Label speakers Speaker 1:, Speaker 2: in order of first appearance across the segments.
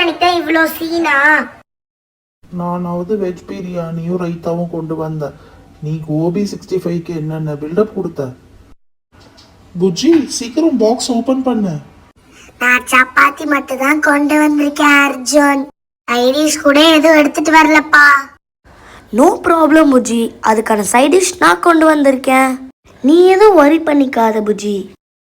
Speaker 1: பிரியாணிக்கு தான் இவ்வளோ சீனா?
Speaker 2: நானாவது வெஜ் பிரியாணியும் ரைத்தாவும் கொண்டு வந்தேன். நீ கோபி 65க்கு என்னென்ன பில்டப் கொடுத்த? புஜ்ஜி சீக்கிரம் பாக்ஸ் ஓபன் பண்ணு.
Speaker 1: நான் சப்பாத்தி மட்டும் தான் கொண்டு வந்திருக்கேன் அர்ஜுன். ஐடிஷ் கூட எதுவும் எடுத்துட்டு வரலப்பா.
Speaker 3: நோ ப்ராப்ளம் புஜ்ஜி, அதுக்கான சைட் டிஷ் நான் கொண்டு வந்திருக்கேன். நீ எதுவும் worry பண்ணிக்காத புஜ்ஜி.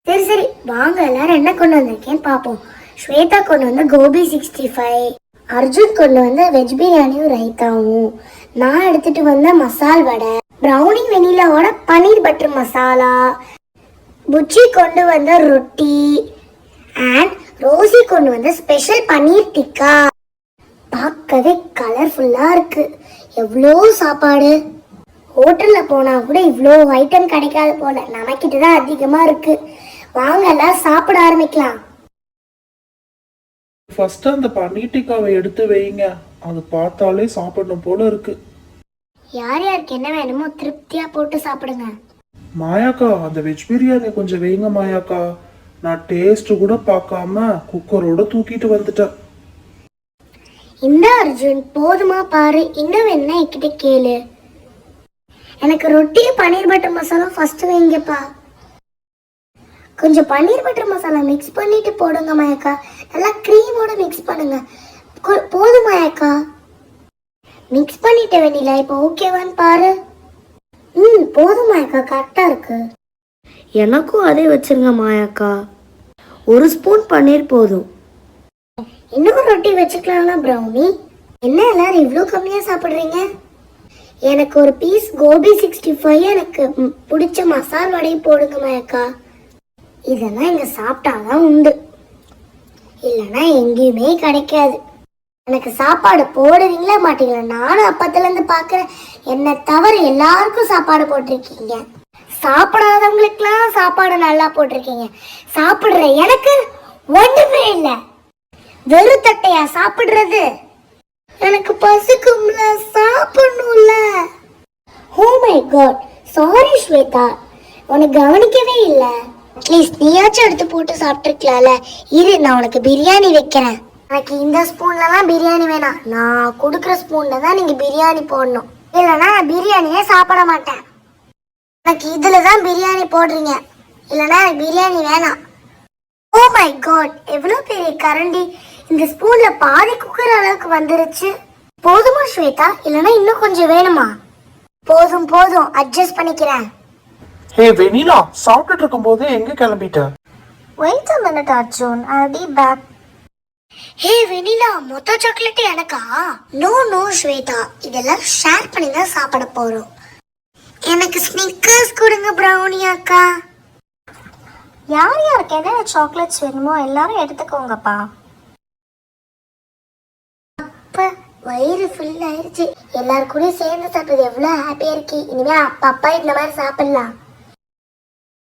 Speaker 1: சரி சரி வாங்க, எல்லாரும் என்ன கொண்டு வந்திருக்கேன்னு பாப்போம். ஸ்வேதா கொண்டு வந்து கோபி 65, அர்ஜுன் கொண்டு வந்து வெஜ் பிரியாணியும் ரைத்தாவும், நான் எடுத்துட்டு வந்த மசால் வடை, ப்ரௌனி வெனிலாவோட பன்னீர் பட்டர் மசாலா, புச்சி கொண்டு வந்த ரொட்டி அண்ட் ரோசி கொண்டு வந்த ஸ்பெஷல் பன்னீர் டிக்கா. பார்க்கவே கலர்ஃபுல்லா இருக்கு. எவ்வளோ சாப்பாடு! ஹோட்டல்ல போனா கூட இவ்வளோ ஐட்டம் கிடைக்காது போல, நமக்கிட்ட தான் அதிகமா இருக்கு. வாங்க எல்லாம் சாப்பிட ஆரம்பிக்கலாம்.
Speaker 2: ஃபர்ஸ்ட் அந்த பன்னீர் டிக்காவை எடுத்து வைங்க. அது பார்த்தாலே சாப்பிடணும் போல இருக்கு.
Speaker 1: யார் யாருக்கு என்ன வேணுமோ திருப்தியா போட்டு சாப்பிடுங்க.
Speaker 2: மாயாக்கா அந்த வெஜ் பிரியாணி கொஞ்சம் வைங்க மாயாக்கா. நான் டேஸ்ட் கூட பார்க்காம குக்கரோட தூக்கிட்டு வந்துட்டேன்.
Speaker 1: இந்த அர்ஜுன் போதுமா பாரு, இன்னும் வேணா என்கிட்ட கேளு. எனக்கு ரொட்டியும் பன்னீர் பட்டர் மசாலா ஃபர்ஸ்ட் வைங்கப்பா. கொஞ்சம் பன்னீர் பட்டர் மசாலா மிக்ஸ் பண்ணிட்டு போடுங்க மாயாக்கா. நல்லா க்ரீமோட மிக்ஸ் பண்ணுங்க. போதும் மாயாக்கா. மிக்ஸ் பண்ணிட்ட வெண்ணிலா, இப்போ ஓகேவான்னு பாரு. போதும் மாயாக்கா, கரெக்டா இருக்கு.
Speaker 3: எனக்கும் அதே வச்சிருங்க மாயாக்கா. 1 ஸ்பூன் பன்னீர் போதும்.
Speaker 1: இன்னும் ரொட்டி வச்சுக்கலாம்ல ப்ரௌனி. என்ன எல்லாரும் இவ்வளோ கம்மியா சாப்பிடுறீங்க? எனக்கு ஒரு பீஸ் கோபி 65, எனக்கு பிடிச்ச மசால் வடையும் போடுங்க மாயாக்கா. இதெல்லாம் இங்க சாப்பிட்டாதான் உண்டு, இல்லைன்னா எங்கேயுமே கிடைக்காது. எனக்கு சாப்பாடு போடுவீங்களா மாட்டீங்களா? நானும் அப்பத்துல இருந்து பாக்குறேன், என்னை தவிர எல்லாருக்கும் சாப்பாடு போட்டிருக்கீங்க. சாப்பிடாதவங்களுக்குலாம் சாப்பாடு நல்லா போட்டிருக்கீங்க. சாப்பிடுற எனக்கு ஒண்ணுமே இல்லை. வெறும் தட்டையா சாப்பிடுறது? எனக்கு பசிக்கும்ல, சாப்பிடணும்ல. Oh my God, sorry Shweta, உனக்கு கவனிக்கவே இல்லை. ப்ளீஸ் நீயாச்சும் எடுத்து போட்டு சாப்பிட்டுருக்கலாம்ல. இரு, நான் உனக்கு பிரியாணி வைக்கிறேன். எனக்கு இந்த ஸ்பூன்லலாம் பிரியாணி வேணாம். நான் கொடுக்குற ஸ்பூன்ல தான் நீங்க பிரியாணி போடணும், இல்லைன்னா பிரியாணியே சாப்பிட மாட்டேன். எனக்கு இதுல தான் பிரியாணி போடுறீங்க, இல்லைன்னா எனக்கு பிரியாணி வேணாம். ஓ மை காட், எவ்வளோ பெரிய கரண்டி! இந்த ஸ்பூன்ல பாதி குக்கர் அளவுக்கு வந்துருச்சு. போதுமா ஸ்வேதா, இல்லைன்னா இன்னும் கொஞ்சம் வேணுமா? போதும் போதும், அட்ஜஸ்ட் பண்ணிக்கிறேன்.
Speaker 2: ஹே வெனிலா, சாப்பிட்டுட்டு இருக்கும் போதே எங்க கிளம்பிட்ட?
Speaker 1: Wait a minute Arjun, I'll be back. Hey Vennila, மொத்த சாக்லேட் எனக்கா? நோ நோ ஸ்வேதா, இதெல்லாம் ஷேர் பண்ணி தான் சாப்பிட போறோம். எனக்கு ஸ்னிக்கர்ஸ் கொடுங்க ப்ரௌனி அக்கா. யார் யாருக்கு என்ன சாக்லேட்ஸ் வேணுமோ எல்லாரும் எடுத்துக்கோங்கப்பா. அப்ப வயிறு ஃபுல் ஆயிருச்சு. எல்லாரும் கூட சேர்ந்து சாப்பிடுறது எவ்வளவு ஹாப்பியா இருக்கு. இனிமே அப்பா இந்த மாதிரி சாப்பிடலாம்.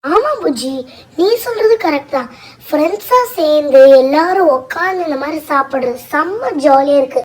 Speaker 1: ஆமா புஜி, நீ சொல்றது கரெக்ட் தான். ஃப்ரெண்ட்ஸா சேர்ந்து எல்லாரும் உட்காந்து இந்த மாதிரி சாப்பிடுறது செம்ம ஜாலியா இருக்கு.